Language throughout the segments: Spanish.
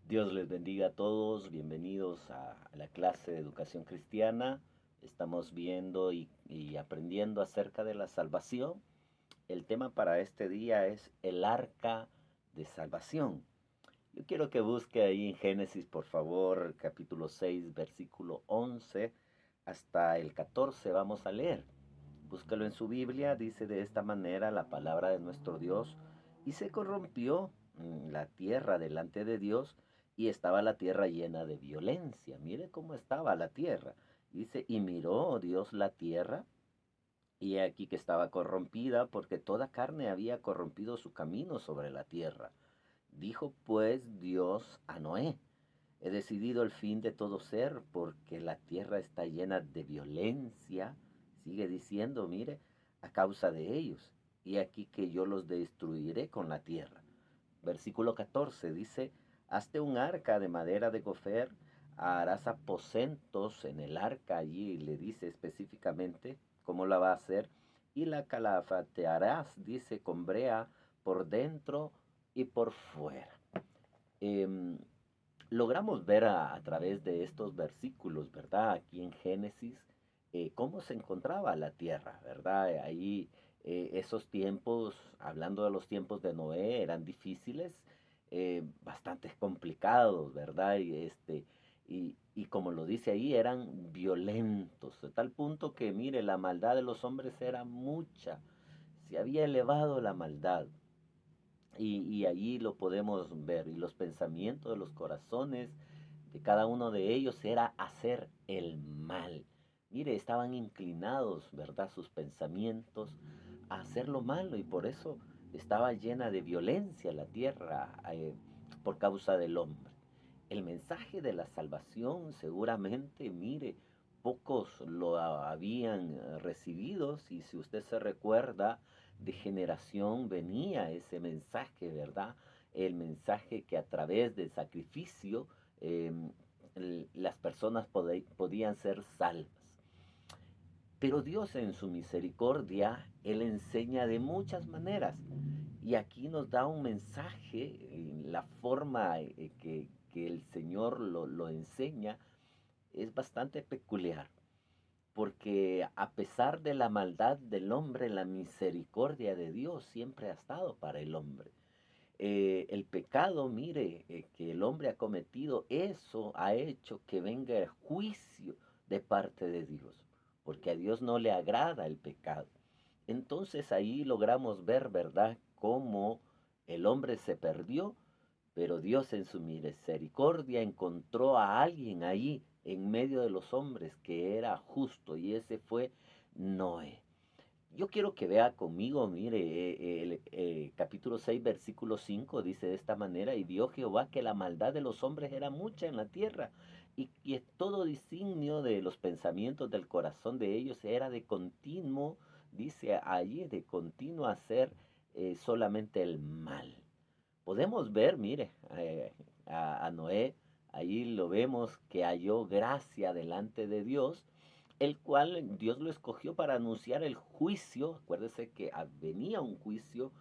Dios les bendiga a todos, bienvenidos a la clase de educación cristiana. Estamos viendo y aprendiendo acerca de la salvación. El tema para este día es el arca de salvación. Yo quiero que busque ahí en Génesis, por favor, capítulo 6, versículo 11 hasta el 14. Vamos a leer. Búscalo en su Biblia, dice de esta manera la palabra de nuestro Dios, y se corrompió la tierra delante de Dios, y estaba la tierra llena de violencia. Mire cómo estaba la tierra. Dice, y miró Dios la tierra, y he aquí que estaba corrompida, porque toda carne había corrompido su camino sobre la tierra. Dijo pues Dios a Noé, he decidido el fin de todo ser, porque la tierra está llena de violencia. Sigue diciendo, mire, a causa de ellos. Y aquí que yo los destruiré con la tierra. Versículo 14 dice, hazte un arca de madera de gofer, harás aposentos en el arca, allí le dice específicamente cómo la va a hacer, y la calafatearás, dice, con brea por dentro y por fuera. Em, Logramos ver a través de estos versículos, ¿verdad? Aquí en Génesis, cómo se encontraba la tierra, ¿verdad? Ahí esos tiempos, hablando de los tiempos de Noé, eran difíciles, bastante complicados, ¿verdad? Y como lo dice ahí, eran violentos, de tal punto que, mire, la maldad de los hombres era mucha, se había elevado la maldad. Y allí lo podemos ver. Y los pensamientos de los corazones de cada uno de ellos era hacer el mal. Mire, estaban inclinados, ¿verdad? Sus pensamientos a hacer lo malo y por eso estaba llena de violencia la tierra por causa del hombre. El mensaje de la salvación seguramente, mire, pocos lo habían recibido. Y si usted se recuerda, de generación venía ese mensaje, ¿verdad? El mensaje que a través del sacrificio las personas podían ser salvas. Pero Dios en su misericordia, Él enseña de muchas maneras. Y aquí nos da un mensaje en la forma que el Señor lo enseña, es bastante peculiar. Porque a pesar de la maldad del hombre, la misericordia de Dios siempre ha estado para el hombre. El pecado, mire, que el hombre ha cometido, eso ha hecho que venga el juicio de parte de Dios, porque a Dios no le agrada el pecado. Entonces ahí logramos ver, ¿verdad?, cómo el hombre se perdió, pero Dios en su misericordia encontró a alguien ahí en medio de los hombres que era justo, y ese fue Noé. Yo quiero que vea conmigo, mire, el capítulo 6, versículo 5 dice de esta manera, y vio Jehová que la maldad de los hombres era mucha en la tierra, y todo designio de los pensamientos del corazón de ellos era de continuo, dice allí, de continuo hacer solamente el mal. Podemos ver, mire, a Noé, ahí lo vemos que halló gracia delante de Dios, el cual Dios lo escogió para anunciar el juicio. Acuérdese que venía un juicio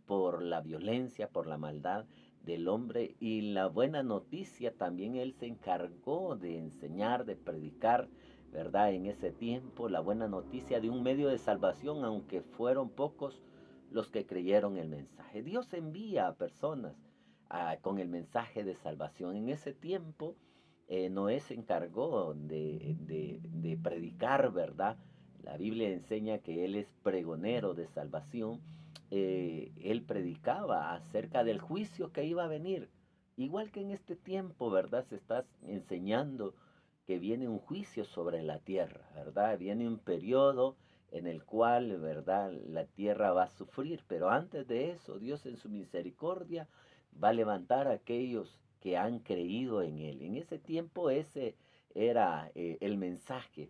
por la violencia, por la maldad del hombre, y la buena noticia también él se encargó de enseñar, de predicar, ¿verdad? En ese tiempo, la buena noticia de un medio de salvación, aunque fueron pocos los que creyeron el mensaje. Dios envía a personas con el mensaje de salvación. En ese tiempo, Noé se encargó de predicar, ¿verdad? La Biblia enseña que él es pregonero de salvación. Él predicaba acerca del juicio que iba a venir. Igual que en este tiempo, ¿verdad? Se está enseñando que viene un juicio sobre la tierra, ¿verdad? Viene un periodo en el cual, ¿verdad?, la tierra va a sufrir, pero antes de eso, Dios en su misericordia va a levantar a aquellos que han creído en Él. En ese tiempo ese era el mensaje.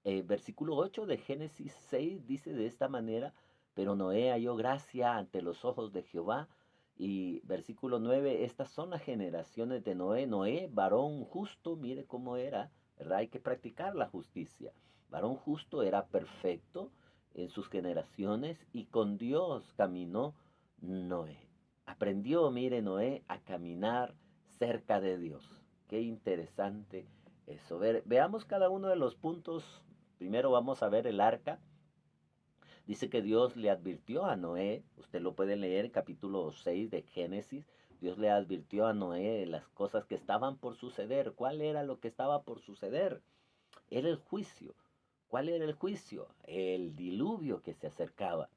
Versículo 8 de Génesis 6 dice de esta manera, pero Noé halló gracia ante los ojos de Jehová. Y versículo 9, estas son las generaciones de Noé. Noé, varón justo, mire cómo era, ¿verdad? Hay que practicar la justicia. Varón justo era perfecto en sus generaciones y con Dios caminó Noé. Aprendió, mire, Noé a caminar cerca de Dios. Qué interesante eso. Veamos cada uno de los puntos. Primero vamos a ver el arca. Dice que Dios le advirtió a Noé, usted lo puede leer en capítulo 6 de Génesis. Dios le advirtió a Noé de las cosas que estaban por suceder. ¿Cuál era lo que estaba por suceder? Era el juicio. ¿Cuál era el juicio? El diluvio que se acercaba.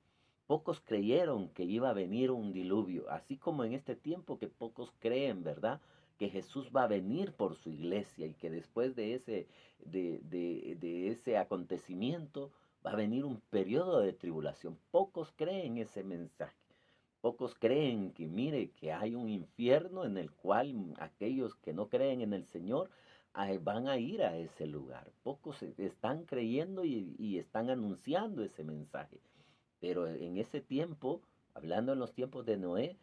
Pocos creyeron que iba a venir un diluvio, así como en este tiempo que pocos creen, ¿verdad? Que Jesús va a venir por su iglesia y que después de ese acontecimiento va a venir un periodo de tribulación. Pocos creen ese mensaje. Pocos creen que, mire, que hay un infierno en el cual aquellos que no creen en el Señor van a ir a ese lugar. Pocos están creyendo y están anunciando ese mensaje. Pero en ese tiempo, hablando en los tiempos de Noé,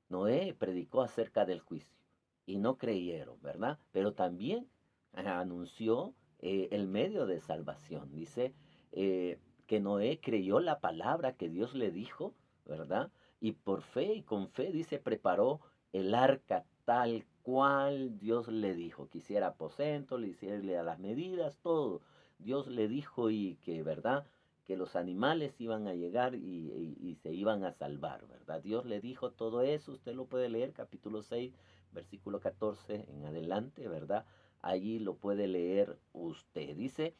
Noé predicó acerca del juicio y no creyeron, ¿verdad? Pero también anunció el medio de salvación. Dice que Noé creyó la palabra que Dios le dijo, ¿verdad? Y por fe y con fe, dice, preparó el arca tal cual Dios le dijo. Que hiciera aposento, le hiciera las medidas, todo. Dios le dijo y que, ¿verdad? Que los animales iban a llegar y se iban a salvar, ¿verdad? Dios le dijo todo eso, usted lo puede leer, capítulo 6, versículo 14 en adelante, ¿verdad? Allí lo puede leer usted. Dice,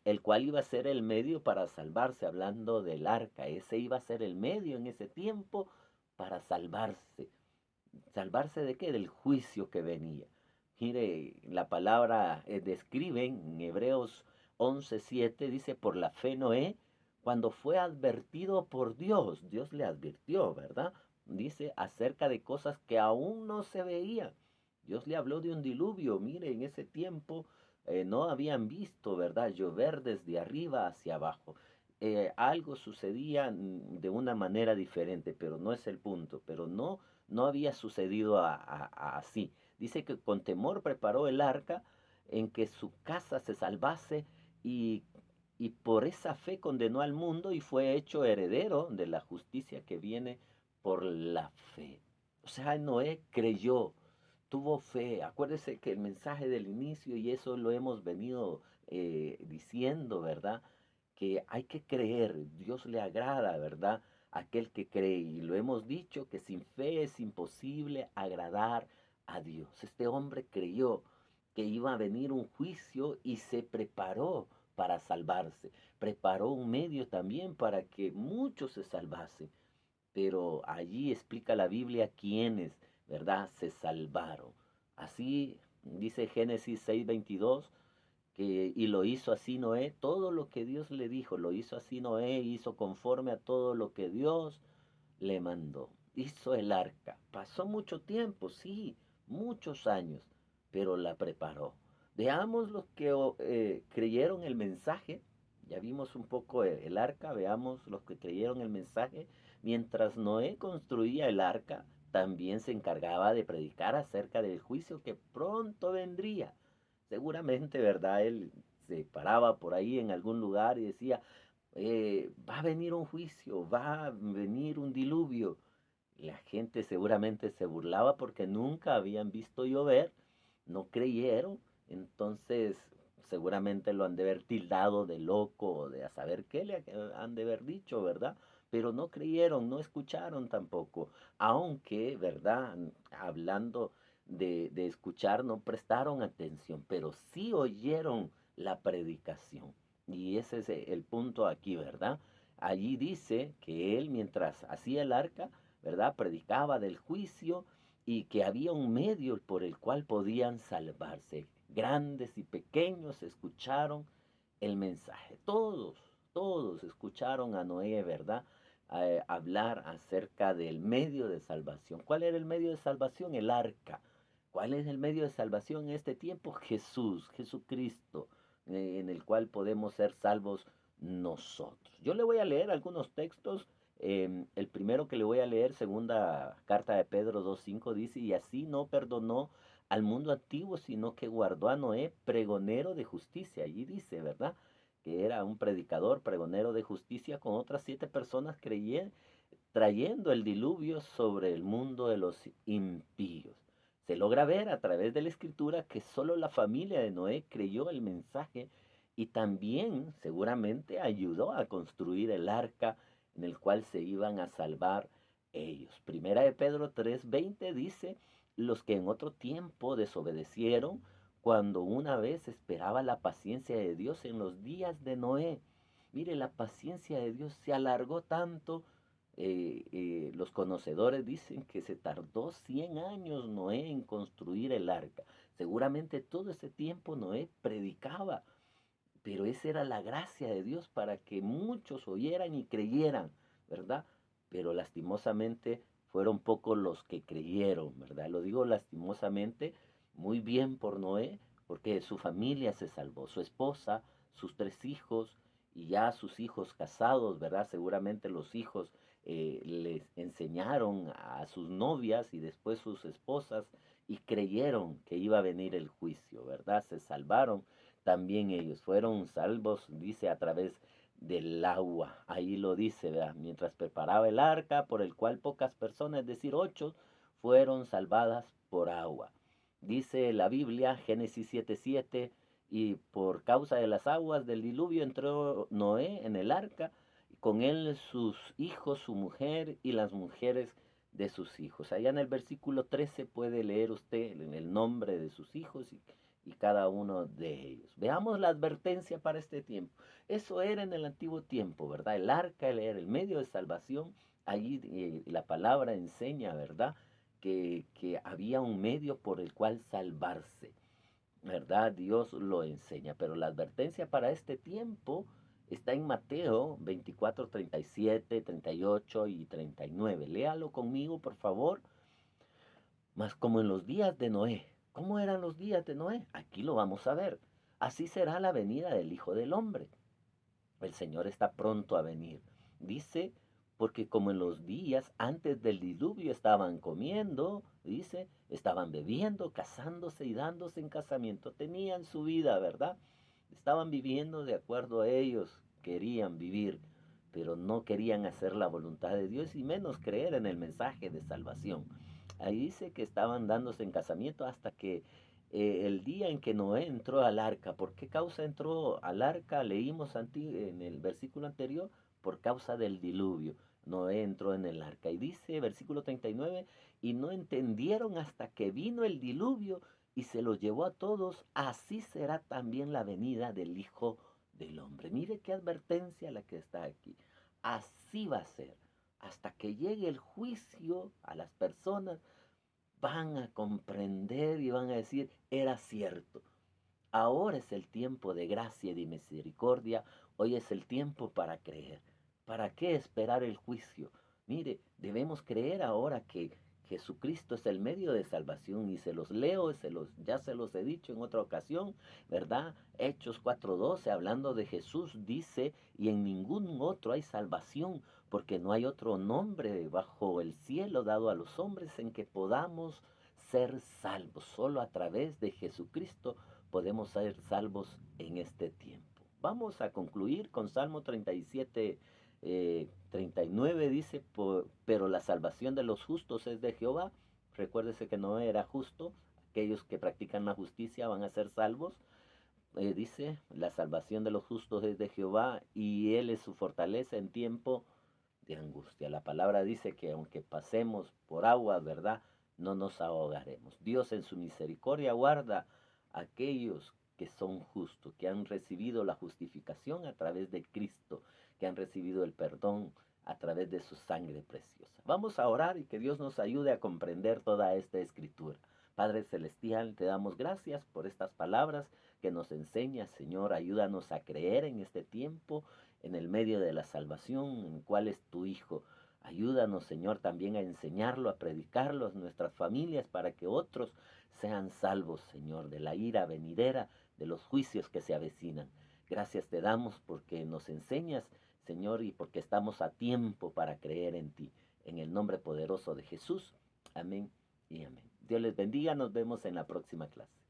el cual iba a ser el medio para salvarse, hablando del arca. Ese iba a ser el medio en ese tiempo para salvarse. ¿Salvarse de qué? Del juicio que venía. Mire, la palabra describe en Hebreos 11:7, dice, por la fe Noé, cuando fue advertido por Dios, Dios le advirtió, ¿verdad? Dice acerca de cosas que aún no se veían. Dios le habló de un diluvio. Mire, en ese tiempo no habían visto, ¿verdad? Llover desde arriba hacia abajo. Algo sucedía de una manera diferente, pero no es el punto. Pero no había sucedido así. Dice que con temor preparó el arca en que su casa se salvase y, y por esa fe condenó al mundo y fue hecho heredero de la justicia que viene por la fe. O sea, Noé creyó, tuvo fe. Acuérdese que el mensaje del inicio, y eso lo hemos venido diciendo, ¿verdad? Que hay que creer, Dios le agrada, ¿verdad? Aquel que cree, y lo hemos dicho, que sin fe es imposible agradar a Dios. Este hombre creyó que iba a venir un juicio y se preparó para salvarse. Preparó un medio también para que muchos se salvasen. Pero allí explica la Biblia quiénes, ¿verdad? Se salvaron. Así dice Génesis 6:22 y lo hizo así Noé, todo lo que Dios le dijo, lo hizo así Noé, hizo conforme a todo lo que Dios le mandó. Hizo el arca. Pasó mucho tiempo, sí, muchos años, pero la preparó. Veamos los que creyeron el mensaje. Ya vimos un poco el arca, veamos los que creyeron el mensaje. Mientras Noé construía el arca, también se encargaba de predicar acerca del juicio que pronto vendría. Seguramente, ¿verdad? Él se paraba por ahí en algún lugar y decía, va a venir un juicio, va a venir un diluvio. La gente seguramente se burlaba porque nunca habían visto llover, no creyeron, entonces seguramente lo han de haber tildado de loco o de a saber qué le han de haber dicho, ¿verdad? Pero no creyeron, no escucharon tampoco, aunque, ¿verdad? Hablando de escuchar, no prestaron atención, pero sí oyeron la predicación. Y ese es el punto aquí, ¿verdad? Allí dice que él, mientras hacía el arca, ¿verdad? Predicaba del juicio y que había un medio por el cual podían salvarse. Grandes y pequeños escucharon el mensaje. Todos escucharon a Noé, ¿verdad? Hablar acerca del medio de salvación. ¿Cuál era el medio de salvación? El arca. ¿Cuál es el medio de salvación en este tiempo? Jesús, Jesucristo, en el cual podemos ser salvos nosotros. Yo le voy a leer algunos textos. El primero que le voy a leer, segunda carta de Pedro 2:5, dice, y así no perdonó al mundo antiguo, sino que guardó a Noé pregonero de justicia. Allí dice, ¿verdad? Que era un predicador, pregonero de justicia, con otras 7 personas trayendo el diluvio sobre el mundo de los impíos. Se logra ver a través de la escritura que solo la familia de Noé creyó el mensaje y también seguramente ayudó a construir el arca en el cual se iban a salvar ellos. Primera de Pedro 3:20 dice, los que en otro tiempo desobedecieron, cuando una vez esperaba la paciencia de Dios en los días de Noé. Mire, la paciencia de Dios se alargó tanto. Los conocedores dicen que se tardó 100 años Noé en construir el arca. Seguramente todo ese tiempo Noé predicaba, pero esa era la gracia de Dios para que muchos oyeran y creyeran, ¿verdad? Pero lastimosamente fueron pocos los que creyeron, ¿verdad? Lo digo lastimosamente, muy bien por Noé, porque su familia se salvó, su esposa, sus 3 hijos y ya sus hijos casados, ¿verdad? Seguramente los hijos les enseñaron a sus novias y después sus esposas y creyeron que iba a venir el juicio, ¿verdad? Se salvaron también ellos fueron salvos, dice, a través del agua. Ahí lo dice, ¿verdad? Mientras preparaba el arca, por el cual pocas personas, es decir, 8, fueron salvadas por agua. Dice la Biblia, Génesis 7:7, y por causa de las aguas del diluvio entró Noé en el arca, y con él sus hijos, su mujer y las mujeres de sus hijos. Allá en el versículo 13 puede leer usted el nombre de sus hijos y cada uno de ellos. Veamos la advertencia para este tiempo. Eso era en el antiguo tiempo, ¿verdad? El arca era el medio de salvación. Allí la palabra enseña, ¿verdad? Que había un medio por el cual salvarse, ¿verdad? Dios lo enseña. Pero la advertencia para este tiempo está en Mateo 24, 37, 38 y 39. Léalo conmigo, por favor. Mas como en los días de Noé. ¿Cómo eran los días de Noé? Aquí lo vamos a ver. Así será la venida del Hijo del Hombre. El Señor está pronto a venir. Dice, porque como en los días antes del diluvio estaban comiendo, dice, estaban bebiendo, casándose y dándose en casamiento. Tenían su vida, ¿verdad? Estaban viviendo de acuerdo a ellos. Querían vivir, pero no querían hacer la voluntad de Dios y menos creer en el mensaje de salvación. Ahí dice que estaban dándose en casamiento hasta que el día en que Noé entró al arca. ¿Por qué causa entró al arca? Leímos en el versículo anterior, por causa del diluvio. Noé entró en el arca. Y dice, versículo 39, y no entendieron hasta que vino el diluvio y se los llevó a todos. Así será también la venida del Hijo del Hombre. Mire qué advertencia la que está aquí. Así va a ser. Hasta que llegue el juicio a las personas, van a comprender y van a decir, era cierto. Ahora es el tiempo de gracia y de misericordia. Hoy es el tiempo para creer. ¿Para qué esperar el juicio? Mire, debemos creer ahora que Jesucristo es el medio de salvación y se los leo, ya se los he dicho en otra ocasión, ¿verdad? Hechos 4:12, hablando de Jesús, dice, y en ningún otro hay salvación, porque no hay otro nombre bajo el cielo dado a los hombres en que podamos ser salvos. Solo a través de Jesucristo podemos ser salvos en este tiempo. Vamos a concluir con Salmo 37, 39 dice, pero la salvación de los justos es de Jehová. Recuérdese que no era justo, aquellos que practican la justicia van a ser salvos. Dice, la salvación de los justos es de Jehová y Él es su fortaleza en tiempo de angustia. La palabra dice que aunque pasemos por agua, ¿verdad? No nos ahogaremos. Dios en su misericordia guarda a aquellos que son justos, que han recibido la justificación a través de Cristo, que han recibido el perdón a través de su sangre preciosa. Vamos a orar y que Dios nos ayude a comprender toda esta escritura. Padre Celestial, te damos gracias por estas palabras que nos enseñas, Señor. Ayúdanos a creer en este tiempo, en el medio de la salvación, en cuál es tu Hijo. Ayúdanos, Señor, también a enseñarlo, a predicarlo a nuestras familias para que otros sean salvos, Señor, de la ira venidera, de los juicios que se avecinan. Gracias te damos porque nos enseñas, Señor, y porque estamos a tiempo para creer en ti. En el nombre poderoso de Jesús. Amén y amén. Dios les bendiga. Nos vemos en la próxima clase.